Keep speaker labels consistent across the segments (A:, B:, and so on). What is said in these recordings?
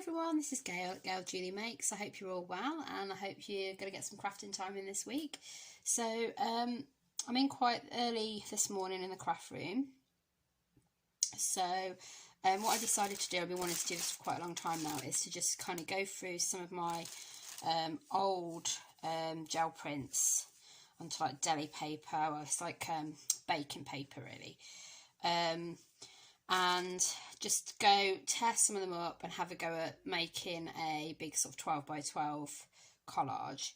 A: everyone, this is Gail Julie Makes. I hope you're all well and I hope you're going to get some crafting time in this week. So I'm in quite early this morning in the craft room. So what I decided to do, I've been wanting to do this for quite a long time now, is to just kind of go through some of my old gel prints onto like deli paper, or it's like baking paper really. And just go test some of them up and have a go at making a big sort of 12 by 12 collage.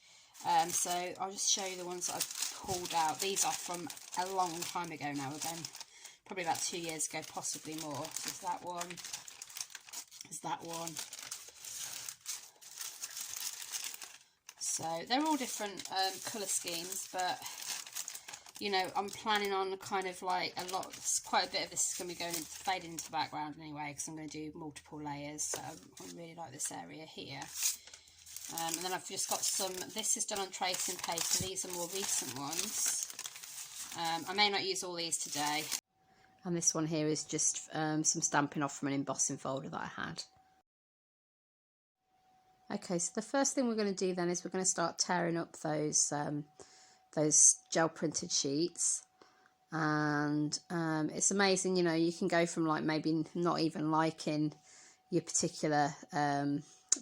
A: So I'll just show you the ones that I've pulled out. These are from a long time ago now, again, probably about 2 years ago, possibly more. So there's that one, there's that one. So they're all different colour schemes, but you know, I'm planning on kind of like quite a bit of this is going to be fading into the background anyway, because I'm going to do multiple layers. So I really like this area here. And then I've just got some, this is done on tracing paper. These are more recent ones. I may not use all these today. And this one here is just some stamping off from an embossing folder that I had. Okay, so the first thing we're going to do then is we're going to start tearing up those gel printed sheets. And it's amazing, you know, you can go from like maybe not even liking your particular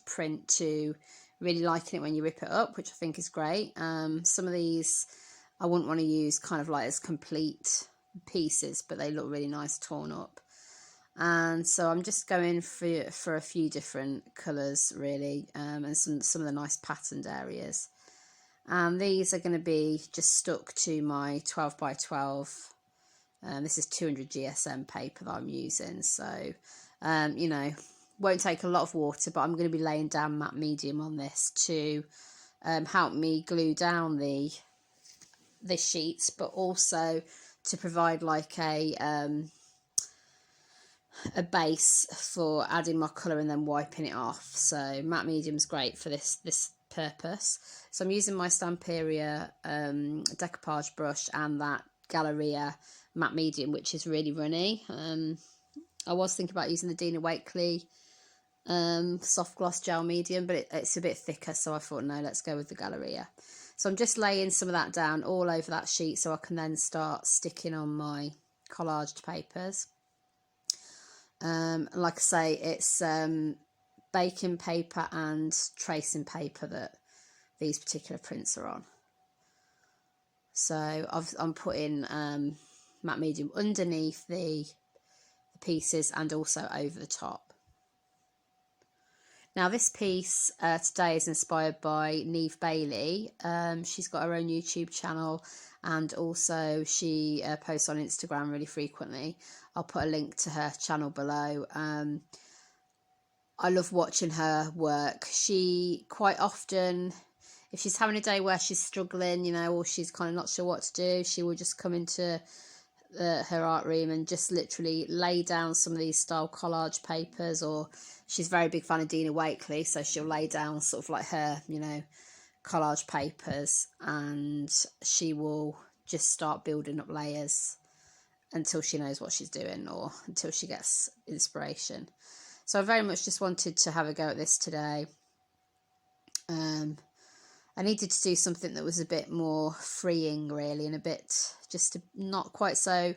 A: print to really liking it when you rip it up, which I think is great. Some of these I wouldn't want to use kind of like as complete pieces, but they look really nice torn up. And so I'm just going for a few different colours really, and some of the nice patterned areas. And these are going to be just stuck to my 12 by 12. This is 200 GSM paper that I'm using. So, you know, won't take a lot of water, but I'm going to be laying down matte medium on this to help me glue down the sheets, but also to provide like a base for adding my colour and then wiping it off. So matte medium's great for this purpose. So I'm using my Stamperia decoupage brush and that Galleria matte medium, which is really runny. I was thinking about using the Dina Wakley soft gloss gel medium, but it's a bit thicker, so I thought no, let's go with the Galleria. So I'm just laying some of that down all over that sheet so I can then start sticking on my collaged papers. Like I say, it's baking paper and tracing paper that these particular prints are on. So I'm putting matte medium underneath the pieces and also over the top. Now this piece today is inspired by Niamh Baly. She's got her own YouTube channel, and also she posts on Instagram really frequently. I'll put a link to her channel below. I love watching her work. She quite often, if she's having a day where she's struggling, you know, or she's kind of not sure what to do, she will just come into her art room and just literally lay down some of these style collage papers. Or she's a very big fan of Dina Wakley, so she'll lay down sort of like her, you know, collage papers, and she will just start building up layers until she knows what she's doing or until she gets inspiration. So I very much just wanted to have a go at this today. I needed to do something that was a bit more freeing really, and a bit just not quite so,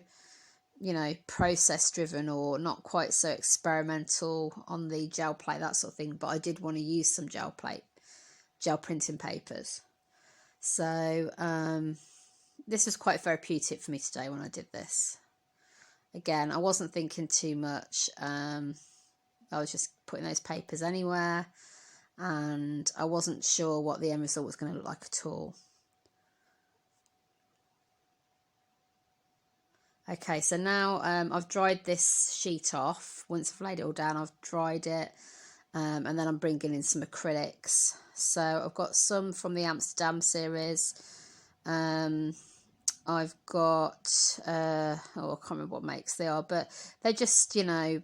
A: you know, process driven or not quite so experimental on the gel plate, that sort of thing. But I did want to use some gel printing papers. So this was quite therapeutic for me today when I did this. Again, I wasn't thinking too much. I was just putting those papers anywhere, and I wasn't sure what the end result was going to look like at all. Okay, so now I've dried this sheet off. Once I've laid it all down, I've dried it, and then I'm bringing in some acrylics. So I've got some from the Amsterdam series. I've got, I can't remember what makes they are, but they're just, you know,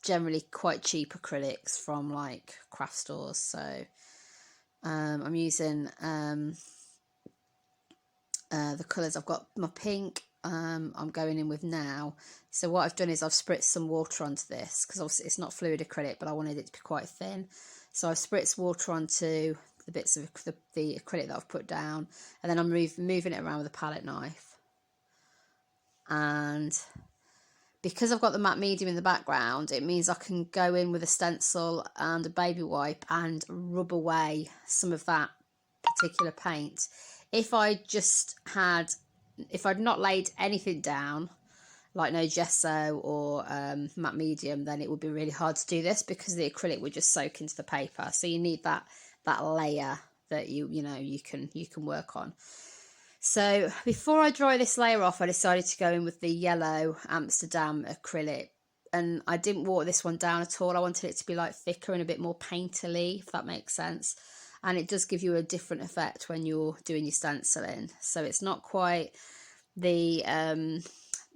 A: generally quite cheap acrylics from like craft stores. So I'm using the colours. I've got my pink, I'm going in with now. So what I've done is I've spritzed some water onto this, because obviously it's not fluid acrylic, but I wanted it to be quite thin. So I've spritzed water onto the bits of the acrylic that I've put down, and then I'm moving it around with a palette knife. And because I've got the matte medium in the background, it means I can go in with a stencil and a baby wipe and rub away some of that particular paint. If I'd not laid anything down, like no gesso or matte medium, then it would be really hard to do this, because the acrylic would just soak into the paper. So you need that layer that you can work on. So before I dry this layer off, I decided to go in with the yellow Amsterdam acrylic, and I didn't water this one down at all. I wanted it to be like thicker and a bit more painterly, if that makes sense. And it does give you a different effect when you're doing your stenciling. So it's not quite the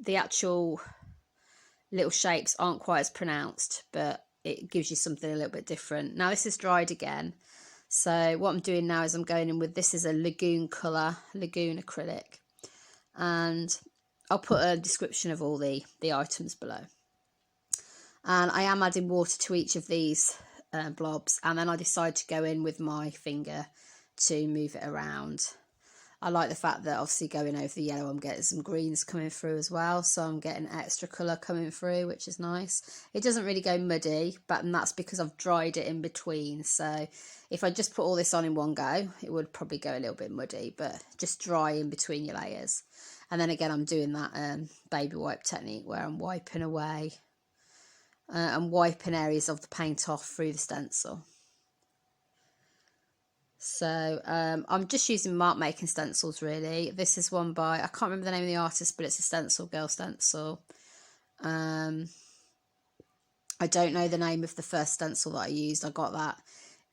A: actual little shapes aren't quite as pronounced, but it gives you something a little bit different. Now this is dried again. So what I'm doing now is I'm going in with, this is a Lagoon colour, Lagoon acrylic. And I'll put a description of all the items below. And I am adding water to each of these blobs, and then I decide to go in with my finger to move it around. I like the fact that obviously going over the yellow, I'm getting some greens coming through as well, so I'm getting extra colour coming through, which is nice. It doesn't really go muddy, but that's because I've dried it in between. So if I just put all this on in one go, it would probably go a little bit muddy, but just dry in between your layers. And then again, I'm doing that baby wipe technique where I'm wiping away and wiping areas of the paint off through the stencil. So I'm just using mark making stencils really. This is one by, I can't remember the name of the artist, but it's a stencil girl stencil. I don't know the name of the first stencil that I used. I got that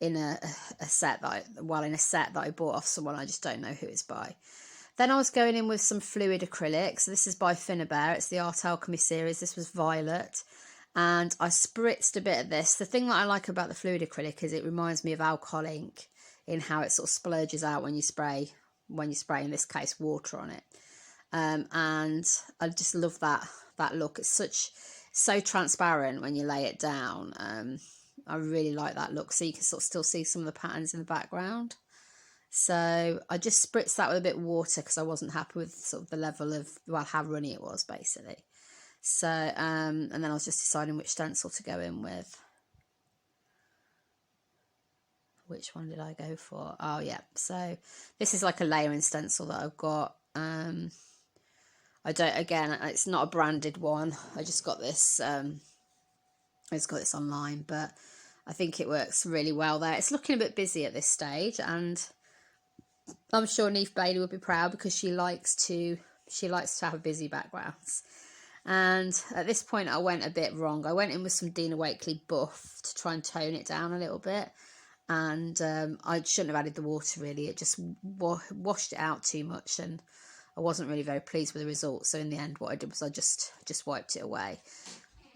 A: in a set that I bought off someone. I just don't know who it's by. Then I was going in with some fluid acrylics. So this is by Finnabair. It's the Art Alchemy series. This was violet. And I spritzed a bit of this. The thing that I like about the fluid acrylic is it reminds me of alcohol ink, in how it sort of splurges out when you spray, in this case, water on it. And I just love that look. It's so transparent when you lay it down. I really like that look. So you can sort of still see some of the patterns in the background. So I just spritzed that with a bit of water because I wasn't happy with sort of the level of, well, how runny it was basically. So, and then I was just deciding which stencil to go in with. Which one did I go for? Oh yeah, so this is like a layering stencil that I've got. Again, it's not a branded one. I just got this, online, but I think it works really well there. It's looking a bit busy at this stage, and I'm sure Niamh Baly would be proud because she likes to have busy backgrounds. And at this point I went a bit wrong. I went in with some Dina Wakley Buff to try and tone it down a little bit. And I shouldn't have added the water really. It just washed it out too much, and I wasn't really very pleased with the results. So in the end what I did was I just wiped it away.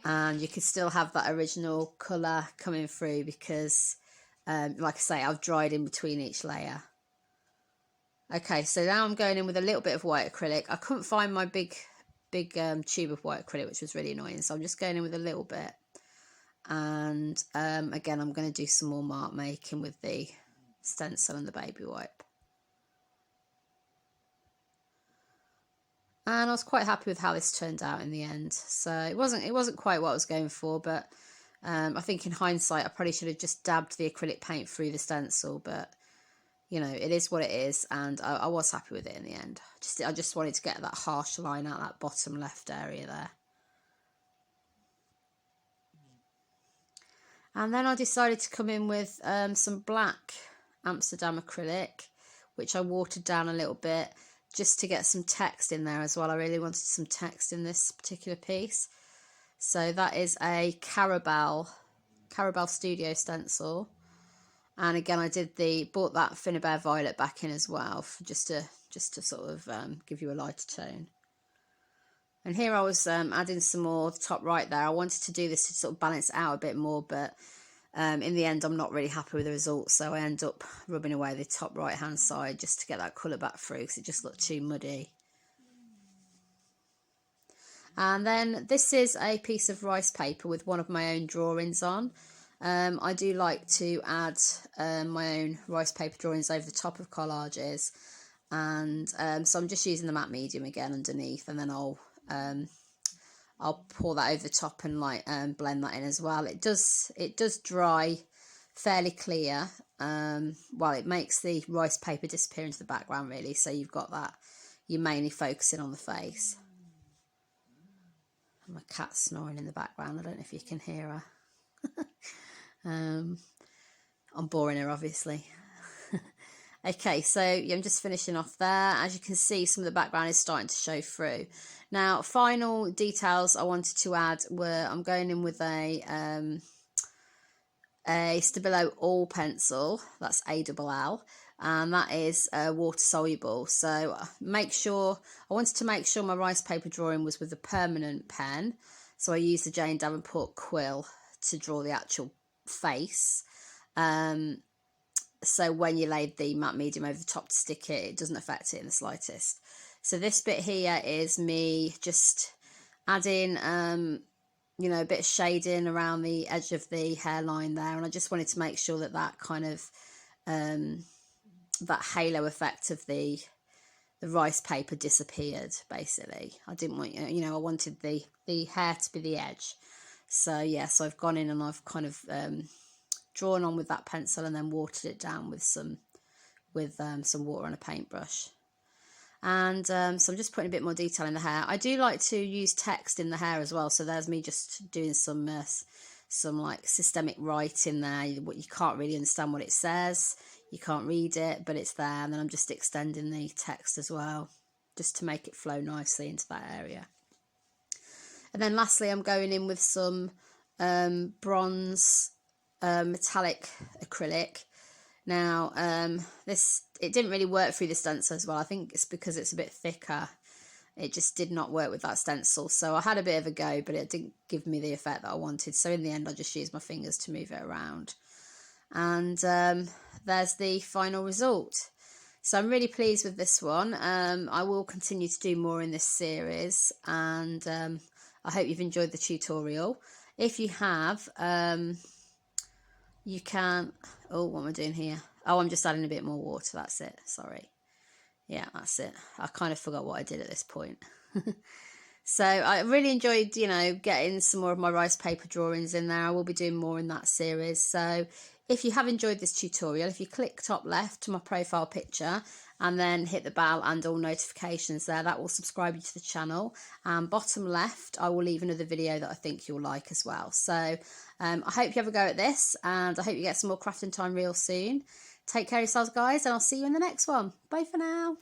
A: And you can still have that original colour coming through because, like I say, I've dried in between each layer. Okay, so now I'm going in with a little bit of white acrylic. I couldn't find my big tube of white acrylic, which was really annoying. So I'm just going in with a little bit. And again, I'm going to do some more mark making with the stencil and the baby wipe. And I was quite happy with how this turned out in the end. So it wasn't quite what I was going for, but I think in hindsight I probably should have just dabbed the acrylic paint through the stencil, but you know, it is what it is, and I was happy with it in the end. I just wanted to get that harsh line out that bottom left area there. And then I decided to come in with some black Amsterdam acrylic, which I watered down a little bit just to get some text in there as well. I really wanted some text in this particular piece. So that is a Carabelle Studio stencil. And again, I bought that Finnabair Violet back in as well, just to sort of give you a lighter tone. And here I was adding some more the top right there. I wanted to do this to sort of balance it out a bit more, but in the end I'm not really happy with the results, so I end up rubbing away the top right hand side just to get that colour back through because it just looked too muddy. And then this is a piece of rice paper with one of my own drawings on. I do like to add my own rice paper drawings over the top of collages, and so I'm just using the matte medium again underneath, and then I'll pour that over the top and like blend that in as well. It does dry fairly clear. Well, it makes the rice paper disappear into the background really, so you've got that, you're mainly focusing on the face. My cat's snoring in the background, I don't know if you can hear her. I'm boring her obviously. Okay, so yeah, I'm just finishing off there. As you can see, some of the background is starting to show through. Now, final details I wanted to add were, I'm going in with a Stabilo All pencil, that's ALL, and that is water soluble. So I wanted to make sure my rice paper drawing was with a permanent pen, so I used the Jane Davenport quill to draw the actual face. So when you laid the matte medium over the top to stick it, it doesn't affect it in the slightest. So this bit here is me just adding you know, a bit of shading around the edge of the hairline there, and I just wanted to make sure that that kind of that halo effect of the rice paper disappeared. Basically, I didn't want, you know, I wanted the hair to be the edge. So yeah, so I've gone in and I've kind of drawn on with that pencil and then watered it down with some water on a paintbrush. And so I'm just putting a bit more detail in the hair. I do like to use text in the hair as well, so there's me just doing some like systemic writing there. What you can't really understand what it says, you can't read it, but it's there. And then I'm just extending the text as well, just to make it flow nicely into that area. And then lastly, I'm going in with some bronze metallic acrylic. Now it didn't really work through the stencil as well. I think it's because it's a bit thicker. It just did not work with that stencil, so I had a bit of a go, but it didn't give me the effect that I wanted. So in the end I just used my fingers to move it around, and there's the final result. So I'm really pleased with this one. I will continue to do more in this series, and I hope you've enjoyed the tutorial. If you have, you can, oh, what am I doing here? Oh, I'm just adding a bit more water, that's it, sorry. Yeah, that's it. I kind of forgot what I did at this point. So I really enjoyed, you know, getting some more of my rice paper drawings in there. I will be doing more in that series. So if you have enjoyed this tutorial, if you click top left to my profile picture and then hit the bell and all notifications there, that will subscribe you to the channel. And bottom left, I will leave another video that I think you'll like as well. So I hope you have a go at this, and I hope you get some more crafting time real soon. Take care of yourselves, guys, and I'll see you in the next one. Bye for now.